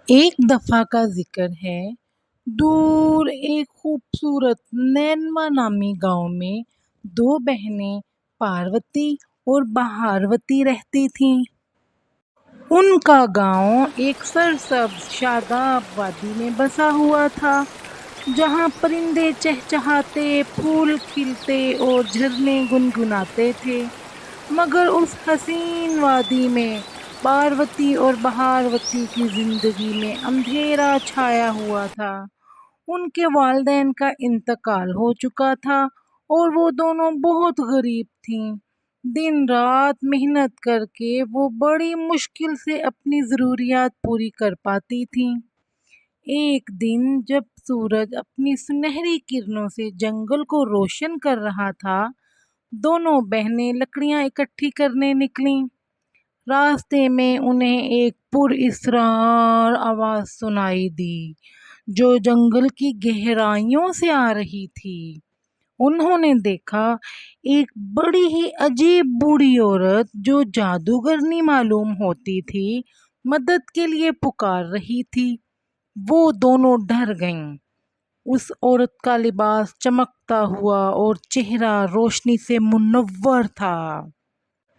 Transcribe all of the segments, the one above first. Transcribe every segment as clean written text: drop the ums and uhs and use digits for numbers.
ایک دفعہ کا ذکر ہے، دور ایک خوبصورت نینوا نامی گاؤں میں دو بہنیں پاروتی اور بہاروتی رہتی تھیں۔ ان کا گاؤں ایک سرسبز شاداب وادی میں بسا ہوا تھا، جہاں پرندے چہچہاتے، پھول کھلتے اور جھرنے گنگناتے تھے۔ مگر اس حسین وادی میں پاروتی اور بہاروتی کی زندگی میں اندھیرا چھایا ہوا تھا۔ ان کے والدین کا انتقال ہو چکا تھا اور وہ دونوں بہت غریب تھیں۔ دن رات محنت کر کے وہ بڑی مشکل سے اپنی ضروریات پوری کر پاتی تھیں۔ ایک دن جب سورج اپنی سنہری کرنوں سے جنگل کو روشن کر رہا تھا، دونوں بہنیں لکڑیاں اکٹھی کرنے نکلیں۔ راستے میں انہیں ایک پراسرار آواز سنائی دی جو جنگل کی گہرائیوں سے آ رہی تھی۔ انہوں نے دیکھا ایک بڑی ہی عجیب بوڑھی عورت جو جادوگرنی معلوم ہوتی تھی، مدد کے لیے پکار رہی تھی۔ وہ دونوں ڈر گئیں۔ اس عورت کا لباس چمکتا ہوا اور چہرہ روشنی سے منور تھا۔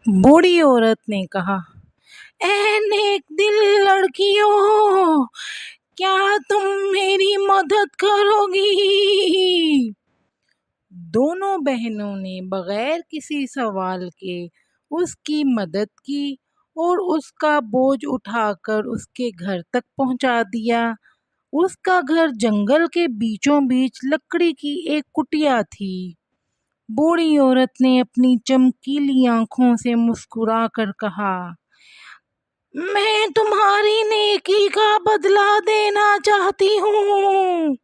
بوڑھی عورت نے کہا، اے نیک دل لڑکیوں، کیا تم میری مدد کرو گی؟ دونوں بہنوں نے بغیر کسی سوال کے اس کی مدد کی اور اس کا بوجھ اٹھا کر اس کے گھر تک پہنچا دیا۔ اس کا گھر جنگل کے بیچوں بیچ لکڑی کی ایک کٹیا تھی۔ بوڑھی عورت نے اپنی چمکیلی آنکھوں سے مسکرا کر کہا، میں تمہاری نیکی کا بدلہ دینا چاہتی ہوں۔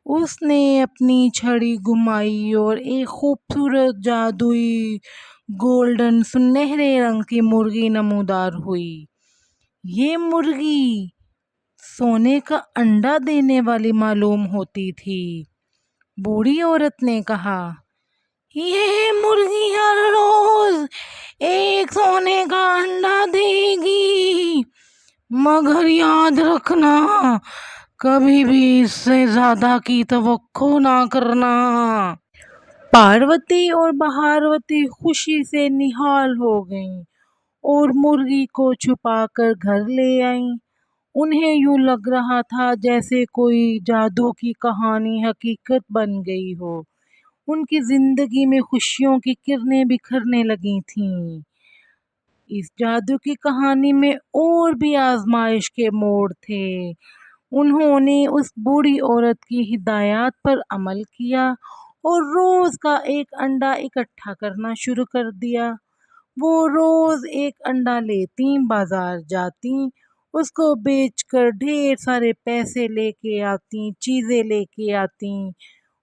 اس نے اپنی چھڑی گھمائی اور ایک خوبصورت جادوئی گولڈن سنہرے رنگ کی مرغی نمودار ہوئی۔ یہ مرغی سونے کا انڈا دینے والی معلوم ہوتی تھی۔ بوڑھی عورت نے کہا، یہ مرغی ہر روز ایک سونے کا انڈا دے گی، مگر یاد رکھنا کبھی بھی اس سے زیادہ کی توقع نہ کرنا۔ پاروتی اور بہاروتی خوشی سے نہال ہو گئیں اور مرغی کو چھپا کر گھر لے آئیں۔ انہیں یوں لگ رہا تھا جیسے کوئی جادو کی کہانی حقیقت بن گئی ہو۔ ان کی زندگی میں خوشیوں کی کرنیں بکھرنے لگی تھیں۔ اس جادو کی کہانی میں اور بھی آزمائش کے موڑ تھے۔ انہوں نے اس بوڑھی عورت کی ہدایات پر عمل کیا اور روز کا ایک انڈا اکٹھا کرنا شروع کر دیا۔ وہ روز ایک انڈا لیتیں، بازار جاتیں، اس کو بیچ کر ڈھیر سارے پیسے لے کے آتیں، چیزیں لے کے آتیں۔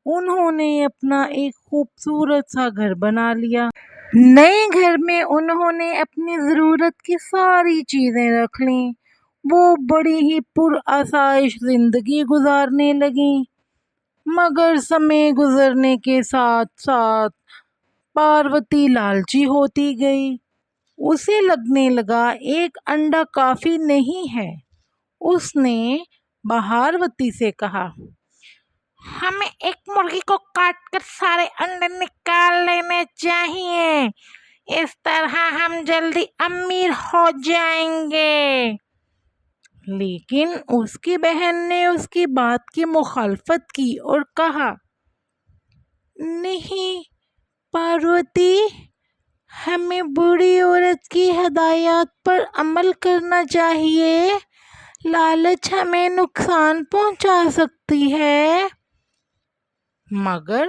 انہوں نے اپنا ایک خوبصورت سا گھر بنا لیا۔ نئے گھر میں انہوں نے اپنی ضرورت کی ساری چیزیں رکھ لیں۔ وہ بڑی ہی پرآسائش زندگی گزارنے لگیں۔ مگر سمے گزرنے کے ساتھ ساتھ پاروتی لالچی ہوتی گئی۔ اسے لگنے لگا ایک انڈا کافی نہیں ہے۔ اس نے بہاروتی سے کہا، ہمیں ایک مرغی کو کاٹ کر سارے انڈے نکال لینے چاہیے، اس طرح ہم جلدی امیر ہو جائیں گے۔ لیکن اس کی بہن نے اس کی بات کی مخالفت کی اور کہا، نہیں پاروتی، ہمیں بوڑھی عورت کی ہدایات پر عمل کرنا چاہیے، لالچ ہمیں نقصان پہنچا سکتی ہے۔ مگر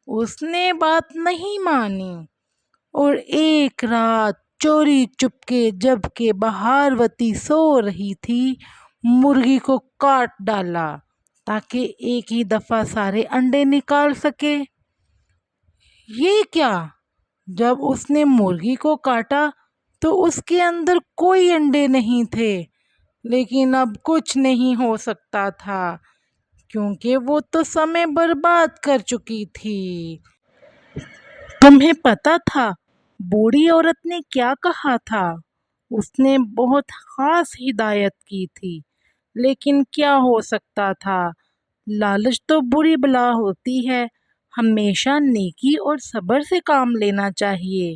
اس نے بات نہیں مانی اور ایک رات چوری چپکے جب کہ بہاروتی سو رہی تھی، مرغی کو کاٹ ڈالا تاکہ ایک ہی دفعہ سارے انڈے نکال سکے۔ یہ کیا؟ جب اس نے مرغی کو کاٹا تو اس کے اندر کوئی انڈے نہیں تھے، لیکن اب کچھ نہیں ہو سکتا تھا کیونکہ وہ تو سمے برباد کر چکی تھی۔ تمہیں پتہ تھا بوڑھی عورت نے کیا کہا تھا؟ اس نے بہت خاص ہدایت کی تھی۔ لیکن کیا ہو سکتا تھا، لالچ تو بری بلا ہوتی ہے، ہمیشہ نیکی اور صبر سے کام لینا چاہیے۔